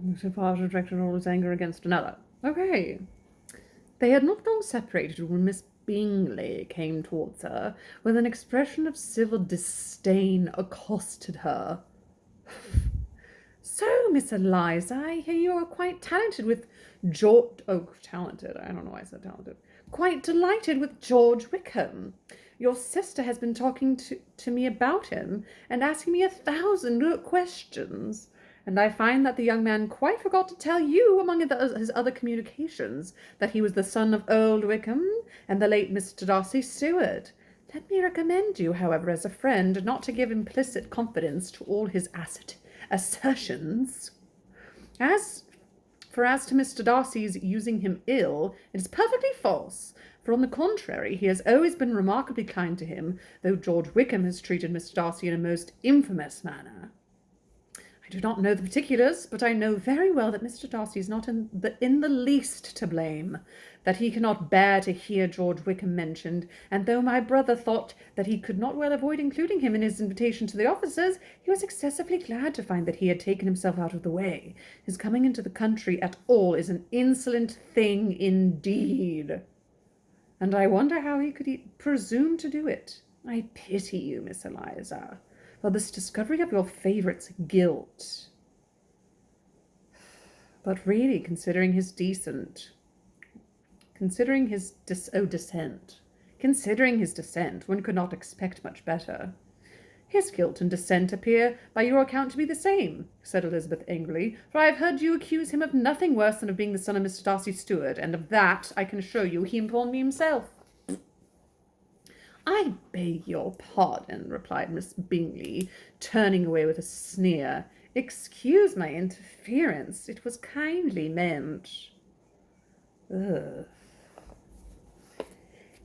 Mr. Parker directed all his anger against another. Okay. They had not long separated when Miss Bingley came towards her, with an expression of civil disdain accosted her. So, Miss Eliza, I hear you are quite talented with George... Oh, talented. I don't know why I said talented. Quite delighted with George Wickham. Your sister has been talking to me about him and asking me 1,000 questions. And I find that the young man quite forgot to tell you, among his other communications, that he was the son of old Wickham and the late Mr. Darcy Stewart. Let me recommend you, however, as a friend, not to give implicit confidence to all his assertions. As to Mr. Darcy's using him ill, it is perfectly false, for on the contrary, he has always been remarkably kind to him, though George Wickham has treated Mr. Darcy in a most infamous manner. I do not know the particulars, but I know very well that Mr. Darcy is not in the least to blame, that he cannot bear to hear George Wickham mentioned, and though my brother thought that he could not well avoid including him in his invitation to the officers, he was excessively glad to find that he had taken himself out of the way. His coming into the country at all is an insolent thing indeed, and I wonder how he could presume to do it. I pity you, Miss Eliza, for this discovery of your favourite's guilt. But really, considering his descent, one could not expect much better. His guilt and descent appear, by your account, to be the same, said Elizabeth angrily, for I have heard you accuse him of nothing worse than of being the son of Mr. Darcy Stewart, and of that, I can assure you, he informed me himself. I beg your pardon, replied Miss Bingley, turning away with a sneer. Excuse my interference. It was kindly meant. Ugh.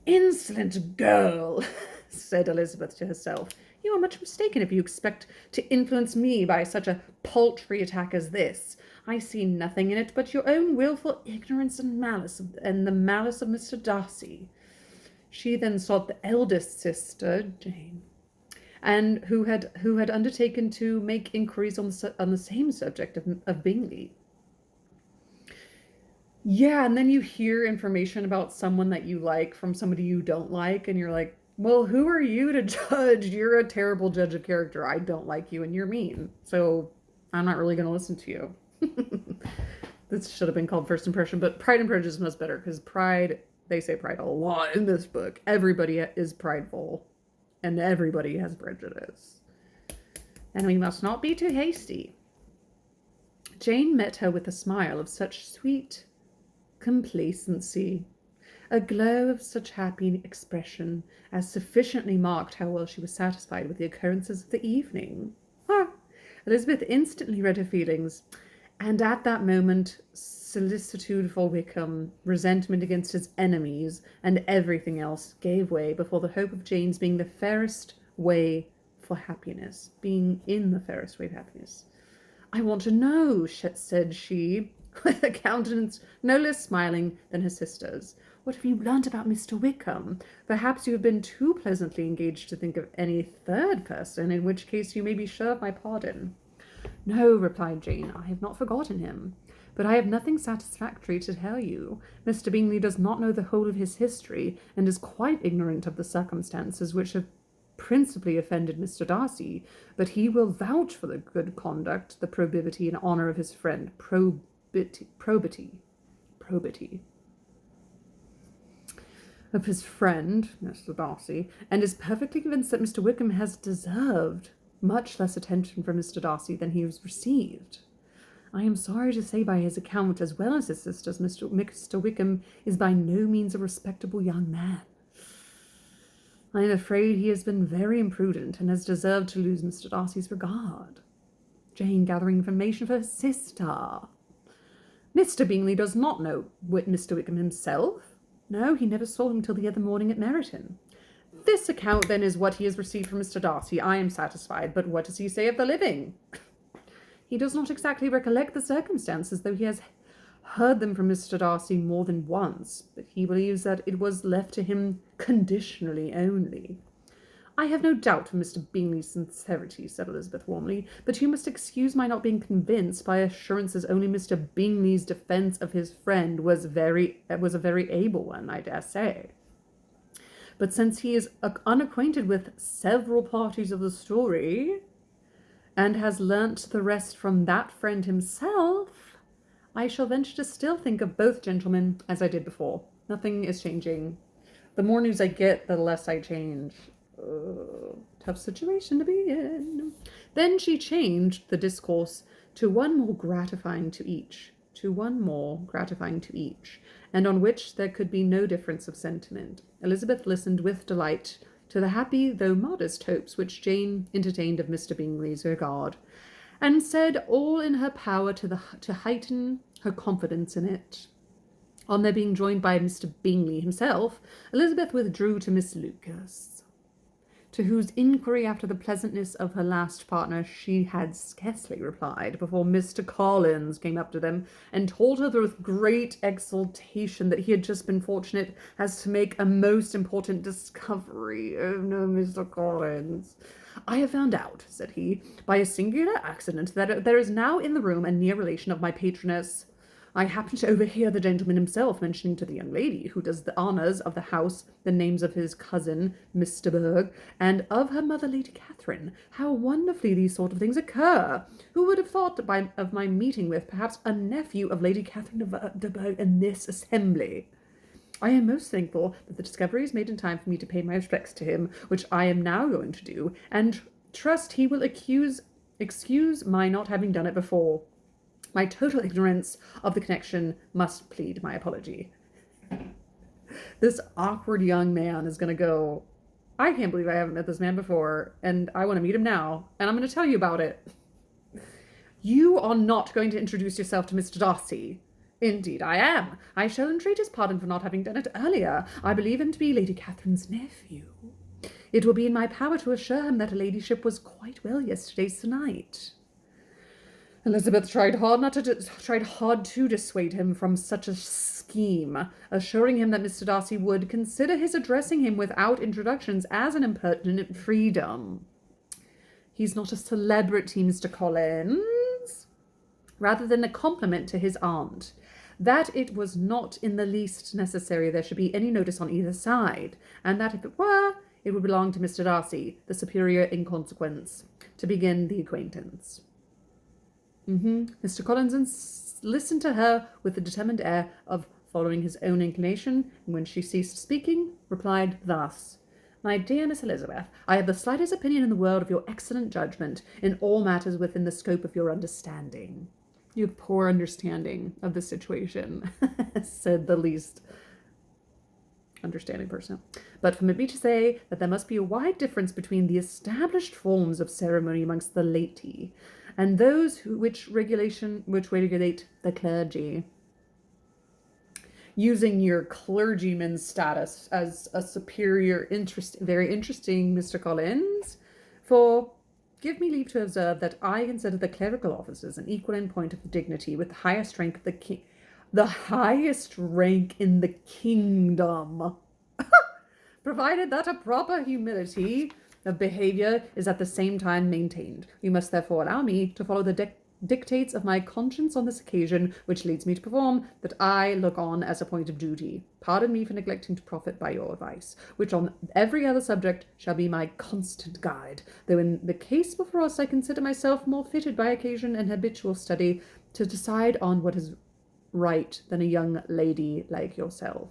Insolent girl, said Elizabeth to herself. You are much mistaken if you expect to influence me by such a paltry attack as this. I see nothing in it but your own wilful ignorance and malice, and the malice of Mr. Darcy. She then sought the eldest sister, Jane, and who had undertaken to make inquiries on the same subject of Bingley. Yeah, and then you hear information about someone that you like from somebody you don't like, and you're like, well, who are you to judge? You're a terrible judge of character. I don't like you, and you're mean, so I'm not really going to listen to you. This should have been called First Impression, but Pride and Prejudice is better, because Pride... They say pride a lot in this book. Everybody is prideful, and everybody has prejudice. And we must not be too hasty. Jane met her with a smile of such sweet complacency, a glow of such happy expression, as sufficiently marked how well she was satisfied with the occurrences of the evening. Elizabeth instantly read her feelings, and at that moment solicitude for Wickham, resentment against his enemies, and everything else gave way before the hope of Jane's being in the fairest way of happiness. I want to know, said she, with a countenance no less smiling than her sister's. What have you learnt about Mr. Wickham? Perhaps you have been too pleasantly engaged to think of any third person, in which case you may be sure of my pardon. No, replied Jane, I have not forgotten him. But I have nothing satisfactory to tell you. Mr. Bingley does not know the whole of his history, and is quite ignorant of the circumstances which have principally offended Mr. Darcy, but he will vouch for the good conduct, the probity and honour of his friend, probity of his friend, Mr. Darcy, and is perfectly convinced that Mr. Wickham has deserved much less attention from Mr. Darcy than he has received. I am sorry to say by his account, as well as his sister's, Mr. Wickham is by no means a respectable young man. I am afraid he has been very imprudent, and has deserved to lose Mr. Darcy's regard. Jane gathering information for her sister. Mr. Bingley does not know Mr. Wickham himself. No, he never saw him till the other morning at Meryton. This account, then, is what he has received from Mr. Darcy. I am satisfied, but what does he say of the living? He does not exactly recollect the circumstances, though he has heard them from Mr. Darcy more than once, but he believes that it was left to him conditionally only. I have no doubt of Mr. Bingley's sincerity, said Elizabeth warmly, but you must excuse my not being convinced by assurances only Mr. Bingley's defence of his friend was a very able one, I dare say. But since he is unacquainted with several parties of the story, and has learnt the rest from that friend himself, I shall venture to still think of both gentlemen as I did before. Nothing is changing. The more news I get, the less I change. Tough situation to be in. Then she changed the discourse to one more gratifying to each, and on which there could be no difference of sentiment. Elizabeth listened with delight to the happy though modest hopes which Jane entertained of Mr. Bingley's regard, and said all in her power to heighten her confidence in it. On their being joined by Mr. Bingley himself, Elizabeth withdrew to Miss Lucas, to whose inquiry after the pleasantness of her last partner she had scarcely replied before Mr. Collins came up to them and told her with great exultation that he had just been fortunate as to make a most important discovery. Oh no, Mr. Collins. I have found out, said he, by a singular accident that there is now in the room a near relation of my patroness. I happened to overhear the gentleman himself mentioning to the young lady who does the honours of the house the names of his cousin, Mr. Berg, and of her mother, Lady Catherine. How wonderfully these sort of things occur! Who would have thought of my meeting with, perhaps, a nephew of Lady Catherine de Berg in this assembly? I am most thankful that the discovery is made in time for me to pay my respects to him, which I am now going to do, and trust he will excuse my not having done it before. My total ignorance of the connection must plead my apology. This awkward young man is going to go, I can't believe I haven't met this man before, and I want to meet him now, and I'm going to tell you about it. You are not going to introduce yourself to Mr. Darcy. Indeed I am. I shall entreat his pardon for not having done it earlier. I believe him to be Lady Catherine's nephew. It will be in my power to assure him that her ladyship was quite well yesterday se'nnight. Elizabeth tried hard to dissuade him from such a scheme, assuring him that Mr. Darcy would consider his addressing him without introductions as an impertinent freedom. He's not a celebrity, Mr. Collins, rather than a compliment to his aunt. That it was not in the least necessary there should be any notice on either side, and that if it were, it would belong to Mr. Darcy, the superior in consequence, to begin the acquaintance. Mr. Collins listened to her with the determined air of following his own inclination, and when she ceased speaking, replied thus: My dear Miss Elizabeth, I have the slightest opinion in the world of your excellent judgment in all matters within the scope of your understanding. You have poor understanding of the situation, said the least understanding person. But permit me to say that there must be a wide difference between the established forms of ceremony amongst the laity and those which regulate the clergy. Using your clergyman's status as a superior very interesting, Mr. Collins, for give me leave to observe that I consider the clerical officers an equal in point of dignity with the highest rank in the kingdom, provided that a proper humility of behaviour is at the same time maintained. You must therefore allow me to follow the dictates of my conscience on this occasion, which leads me to perform that I look on as a point of duty. Pardon me for neglecting to profit by your advice, which on every other subject shall be my constant guide, though in the case before us I consider myself more fitted by occasion and habitual study to decide on what is right than a young lady like yourself.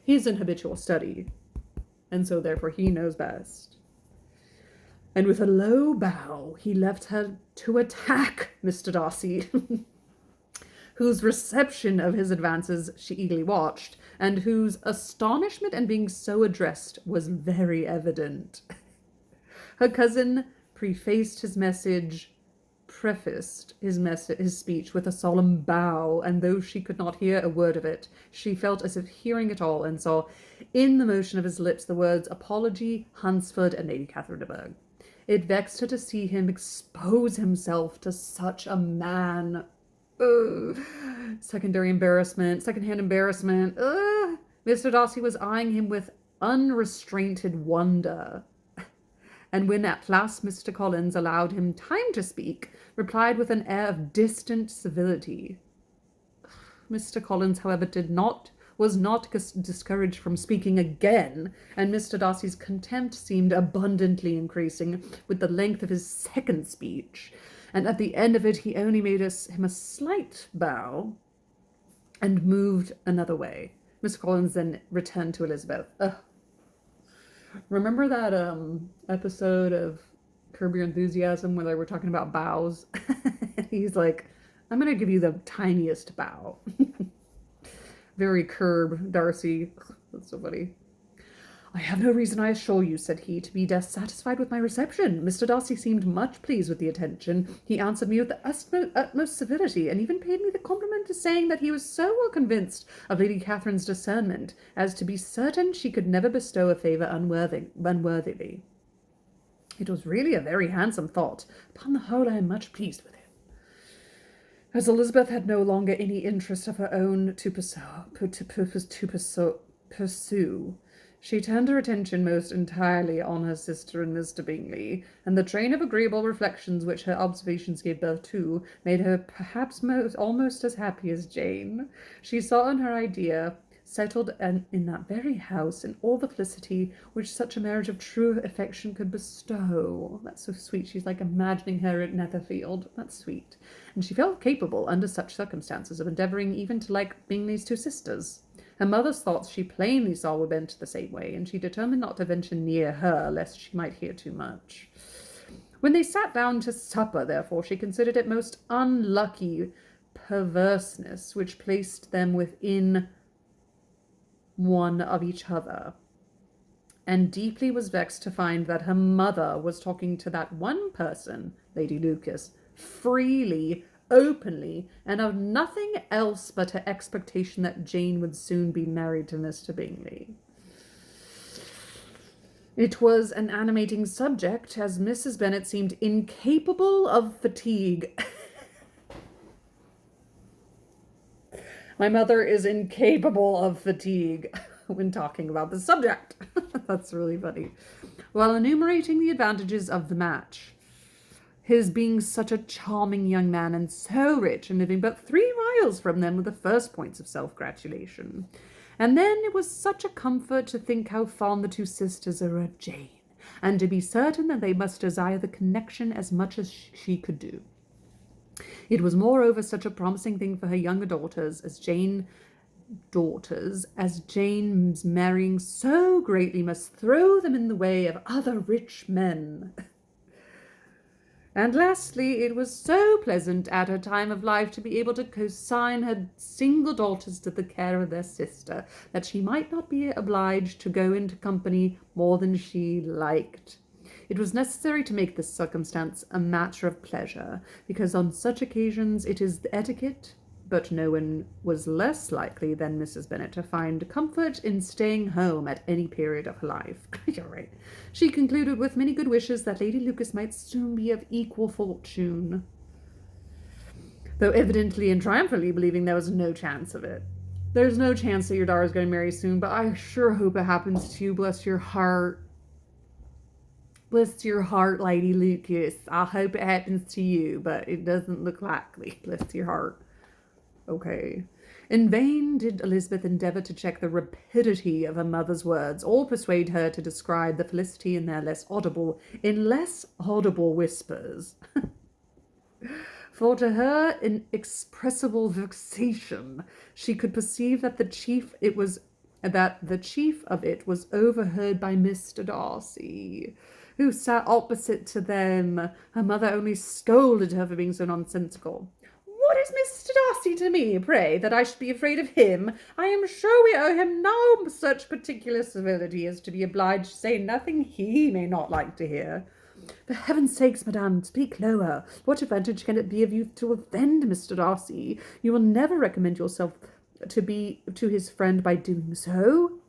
He's in habitual study, and so therefore he knows best. And with a low bow, he left her to attack Mr. Darcy, whose reception of his advances she eagerly watched, and whose astonishment at being so addressed was very evident. Her cousin prefaced his speech with a solemn bow, and though she could not hear a word of it, she felt as if hearing it all, and saw in the motion of his lips the words apology, Hunsford, and Lady Catherine de Bourgh. It vexed her to see him expose himself to such a man. Secondhand embarrassment. Mr. Darcy was eyeing him with unrestrained wonder. and when at last Mr. Collins allowed him time to speak, replied with an air of distant civility. Mr. Collins, however, was not discouraged from speaking again, and Mr. Darcy's contempt seemed abundantly increasing with the length of his second speech, and at the end of it he only made him a slight bow and moved another way. Mr. Collins then returned to Elizabeth. Remember that episode of Curb Your Enthusiasm where they were talking about bows? He's like, I'm going to give you the tiniest bow. Very Curb Darcy. That's so funny. I have no reason, I assure you, said he, to be dissatisfied with my reception. Mr. Darcy seemed much pleased with the attention. He answered me with the utmost civility, and even paid me the compliment of saying that he was so well convinced of Lady Catherine's discernment as to be certain she could never bestow a favour unworthily. It was really a very handsome thought. Upon the whole, I am much pleased with him. As Elizabeth had no longer any interest of her own to pursue, she turned her attention most entirely on her sister and Mr. Bingley, and the train of agreeable reflections which her observations gave birth to made her perhaps almost as happy as Jane. She saw in her idea settled in that very house in all the felicity which such a marriage of true affection could bestow. That's so sweet. She's like imagining her at Netherfield. That's sweet. And she felt capable, under such circumstances, of endeavouring even to like Bingley's two sisters. Her mother's thoughts she plainly saw were bent the same way, and she determined not to venture near her, lest she might hear too much. When they sat down to supper, therefore, she considered it most unlucky perverseness which placed them within one of each other, and deeply was vexed to find that her mother was talking to that one person, Lady Lucas, freely, openly, and of nothing else but her expectation that Jane would soon be married to Mr. Bingley. It was an animating subject, as Mrs. Bennet seemed incapable of fatigue. My mother is incapable of fatigue when talking about the subject. That's really funny. While enumerating the advantages of the match, his being such a charming young man and so rich, and living but 3 miles from them, were the first points of self-gratulation. And then it was such a comfort to think how fond the two sisters are of Jane, and to be certain that they must desire the connection as much as she could do. It was moreover such a promising thing for her younger daughters as Jane's marrying so greatly must throw them in the way of other rich men. And lastly, it was so pleasant at her time of life to be able to consign her single daughters to the care of their sister, that she might not be obliged to go into company more than she liked. It was necessary to make this circumstance a matter of pleasure, because on such occasions it is the etiquette, but no one was less likely than Mrs. Bennet to find comfort in staying home at any period of her life. You're right. She concluded with many good wishes that Lady Lucas might soon be of equal fortune, though evidently and triumphantly believing there was no chance of it. There's no chance that your daughter's going to marry soon, but I sure hope it happens to you. Bless your heart. Bless your heart, Lady Lucas. I hope it happens to you, but it doesn't look likely. Bless your heart. Okay. In vain did Elizabeth endeavour to check the rapidity of her mother's words, or persuade her to describe the felicity in less audible whispers. For to her inexpressible vexation, she could perceive that the chief of it was overheard by Mr. Darcy, who sat opposite to them. Her mother only scolded her for being so nonsensical. What is Mr. Darcy to me, pray, that I should be afraid of him? I am sure we owe him no such particular civility as to be obliged to say nothing he may not like to hear. For heaven's sakes, madame, speak lower. What advantage can it be of you to offend Mr. Darcy? You will never recommend yourself to his friend by doing so.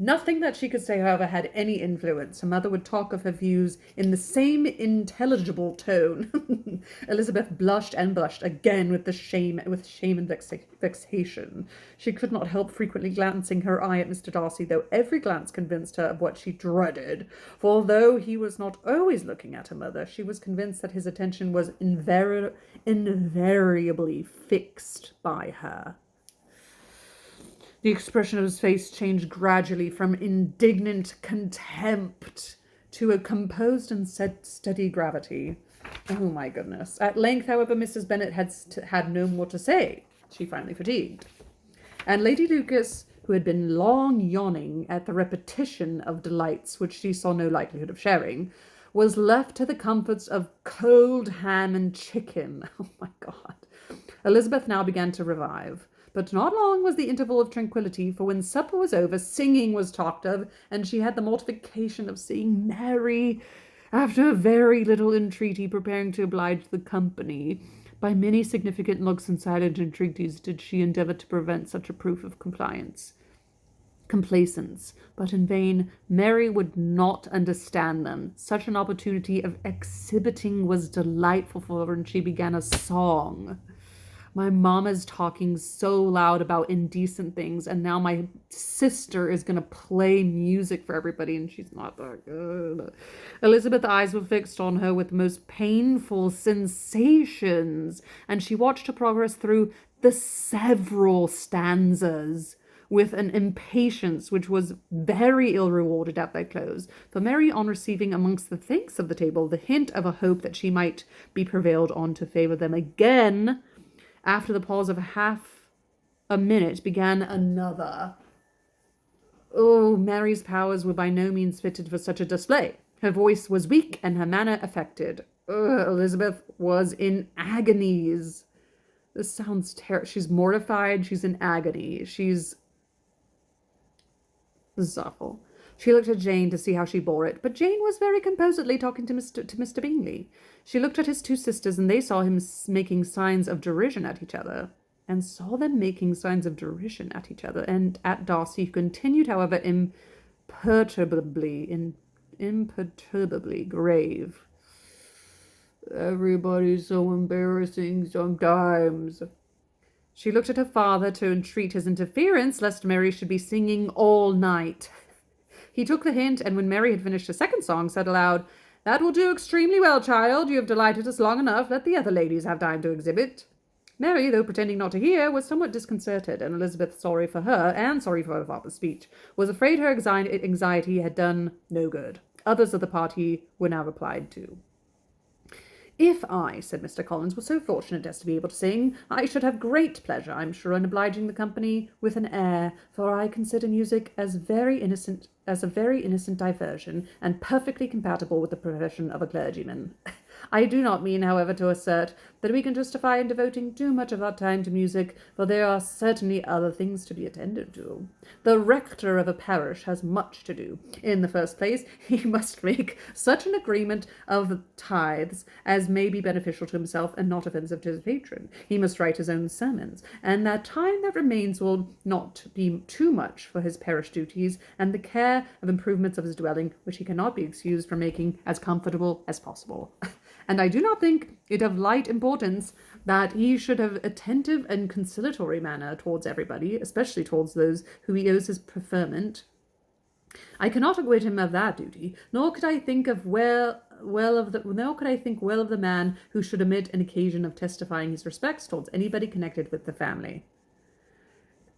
Nothing that she could say, however, had any influence. Her mother would talk of her views in the same intelligible tone. Elizabeth blushed and blushed again with shame and vexation. She could not help frequently glancing her eye at Mr. Darcy, though every glance convinced her of what she dreaded. For although he was not always looking at her mother, she was convinced that his attention was invariably fixed by her. The expression of his face changed gradually from indignant contempt to a composed and steady gravity. Oh, my goodness. At length, however, Mrs. Bennet had no more to say. She finally fatigued. And Lady Lucas, who had been long yawning at the repetition of delights which she saw no likelihood of sharing, was left to the comforts of cold ham and chicken. Oh, my God. Elizabeth now began to revive. But not long was the interval of tranquillity, for when supper was over, singing was talked of, and she had the mortification of seeing Mary, after a very little entreaty, preparing to oblige the company. By many significant looks and silent entreaties did she endeavour to prevent such a proof of complaisance, but in vain. Mary would not understand them. Such an opportunity of exhibiting was delightful for her, and she began a song. My mamma's talking so loud about indecent things, and now my sister is going to play music for everybody, and she's not that good. Elizabeth's eyes were fixed on her with the most painful sensations, and she watched her progress through the several stanzas with an impatience which was very ill rewarded at their close. For Mary, on receiving amongst the thanks of the table the hint of a hope that she might be prevailed on to favour them again, after the pause of half a minute, began another. Oh, Mary's powers were by no means fitted for such a display. Her voice was weak and her manner affected. Elizabeth was in agonies. This sounds terrible. She's mortified. She's in agony. This is awful. She looked at Jane to see how she bore it, but Jane was very composedly talking to Mr. Bingley. She looked at his two sisters, and they saw him making signs of derision at each other, and at Darcy, who continued, however, imperturbably grave. Everybody's so embarrassing sometimes. She looked at her father to entreat his interference, lest Mary should be singing all night. He took the hint, and when Mary had finished her second song, said aloud, "That will do extremely well, child. You have delighted us long enough. Let the other ladies have time to exhibit." Mary, though pretending not to hear, was somewhat disconcerted, and Elizabeth, sorry for her, and sorry for her father's speech, was afraid her anxiety had done no good. Others of the party were now replied to. "If I," said Mr. Collins, "were so fortunate as to be able to sing, I should have great pleasure, I'm sure, in obliging the company with an air, for I consider music as a very innocent diversion, and perfectly compatible with the profession of a clergyman. I do not mean, however, to assert that we can justify in devoting too much of our time to music, for there are certainly other things to be attended to. The rector of a parish has much to do. In the first place, he must make such an agreement of tithes as may be beneficial to himself and not offensive to his patron. He must write his own sermons, and that time that remains will not be too much for his parish duties and the care of improvements of his dwelling, which he cannot be excused from making as comfortable as possible. And I do not think it of light importance that he should have attentive and conciliatory manner towards everybody, especially towards those who he owes his preferment. I cannot acquit him of that duty, nor could I think well of the man who should omit an occasion of testifying his respects towards anybody connected with the family."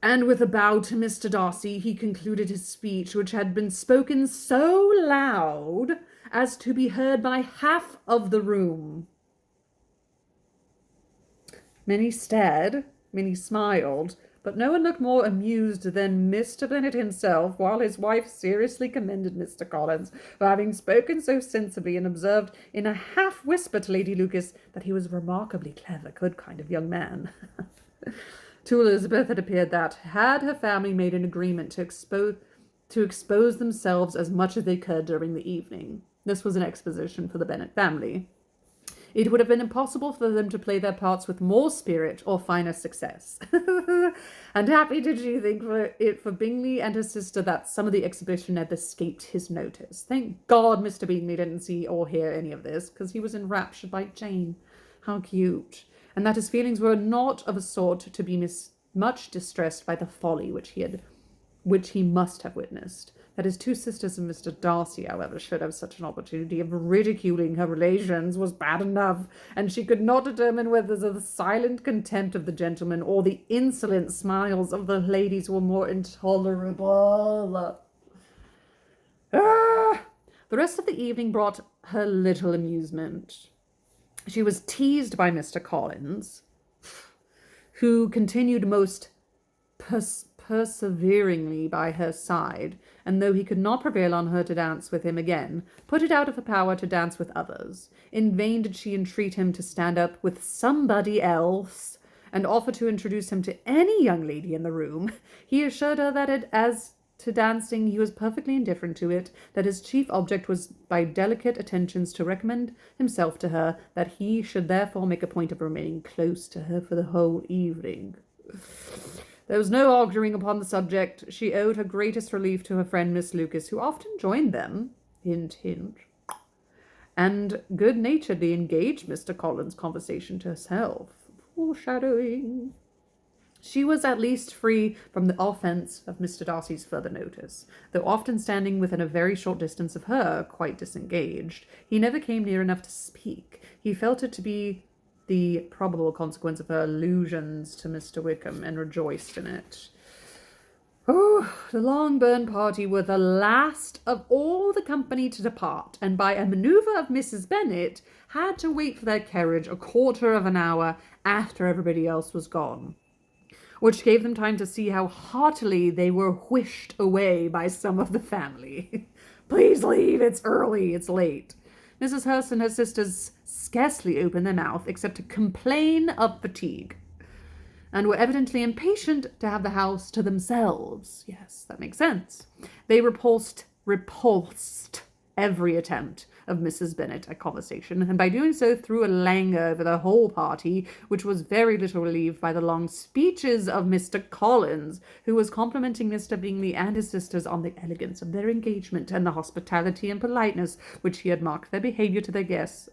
And with a bow to Mr. Darcy, he concluded his speech, which had been spoken so loud as to be heard by half of the room. Many stared, many smiled, but no one looked more amused than Mr. Bennet himself, while his wife seriously commended Mr. Collins for having spoken so sensibly, and observed in a half-whisper to Lady Lucas that he was a remarkably clever, good kind of young man. To Elizabeth it appeared that, had her family made an agreement to expose themselves as much as they could during the evening, this was an exposition for the Bennet family. It would have been impossible for them to play their parts with more spirit or finer success. And happy did she think for Bingley and his sister that some of the exhibition had escaped his notice. Thank God Mr. Bingley didn't see or hear any of this, because he was enraptured by Jane. How cute. And that his feelings were not of a sort to be much distressed by the folly which he must have witnessed. That his two sisters and Mr. Darcy, however, should have such an opportunity of ridiculing her relations was bad enough, and she could not determine whether the silent contempt of the gentlemen or the insolent smiles of the ladies were more intolerable. The rest of the evening brought her little amusement. She was teased by Mr. Collins, who continued most perseveringly by her side, and though he could not prevail on her to dance with him again, put it out of her power to dance with others. In vain did she entreat him to stand up with somebody else, and offer to introduce him to any young lady in the room. He assured her that as to dancing he was perfectly indifferent to it, that his chief object was by delicate attentions to recommend himself to her, that he should therefore make a point of remaining close to her for the whole evening. There was no arguing upon the subject. She owed her greatest relief to her friend Miss Lucas, who often joined them, hint, hint, and good-naturedly engaged Mr. Collins' conversation to herself. Foreshadowing. She was at least free from the offence of Mr. Darcy's further notice, though often standing within a very short distance of her, quite disengaged. He never came near enough to speak. He felt it to be the probable consequence of her allusions to Mr. Wickham, and rejoiced in it. Oh, the Longbourn party were the last of all the company to depart, and by a manoeuvre of Mrs. Bennet had to wait for their carriage a quarter of an hour after everybody else was gone, which gave them time to see how heartily they were wished away by some of the family. Please leave, it's early, it's late. Mrs. Hurst and her sisters scarcely opened their mouth except to complain of fatigue, and were evidently impatient to have the house to themselves. Yes, that makes sense. They repulsed every attempt of Mrs. Bennet at conversation, and by doing so threw a languor over the whole party, which was very little relieved by the long speeches of Mr. Collins, who was complimenting Mr. Bingley and his sisters on the elegance of their engagement, and the hospitality and politeness which he had marked their behaviour to their guests.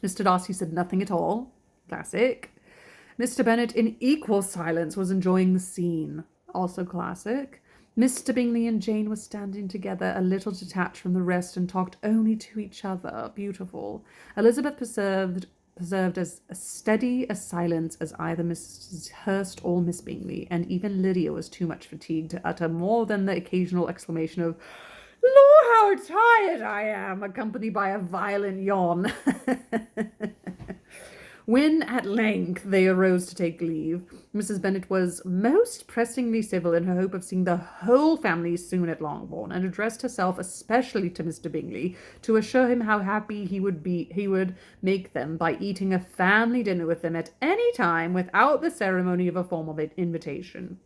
Mr. Darcy said nothing at all. Classic. Mr. Bennet, in equal silence, was enjoying the scene. Also classic. Mr. Bingley and Jane were standing together, a little detached from the rest, and talked only to each other. Beautiful. Elizabeth preserved as steady a silence as either Mrs. Hurst or Miss Bingley, and even Lydia was too much fatigued to utter more than the occasional exclamation of, "Lord, how tired I am!" accompanied by a violent yawn. When at length they arose to take leave, Mrs. Bennet was most pressingly civil in her hope of seeing the whole family soon at Longbourn, and addressed herself especially to Mr. Bingley to assure him how happy he would make them by eating a family dinner with them at any time without the ceremony of a formal invitation.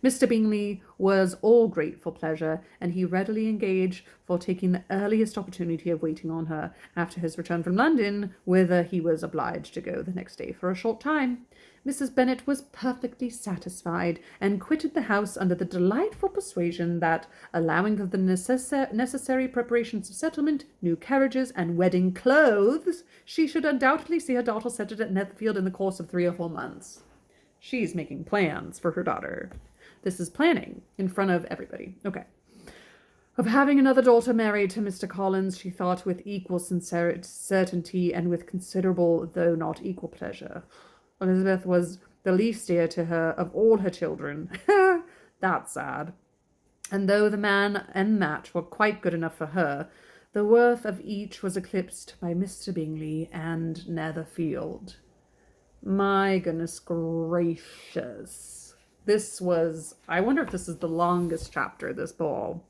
Mr. Bingley was all grateful pleasure, and he readily engaged for taking the earliest opportunity of waiting on her after his return from London, whither he was obliged to go the next day for a short time. Mrs. Bennet was perfectly satisfied, and quitted the house under the delightful persuasion that, allowing of the necessary preparations of settlement, new carriages, and wedding clothes, she should undoubtedly see her daughter settled at Netherfield in the course of 3 or 4 months. She's making plans for her daughter. This is planning in front of everybody. Okay. Of having another daughter married to Mr. Collins, she thought with equal certainty and with considerable, though not equal pleasure. Elizabeth was the least dear to her of all her children. That's sad. And though the man and match were quite good enough for her, the worth of each was eclipsed by Mr. Bingley and Netherfield. My goodness gracious. I wonder if this is the longest chapter, this ball.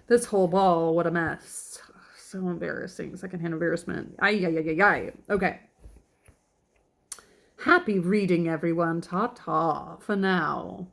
This whole ball, what a mess. So embarrassing. Secondhand embarrassment. Ay. Okay. Happy reading, everyone. Ta-ta for now.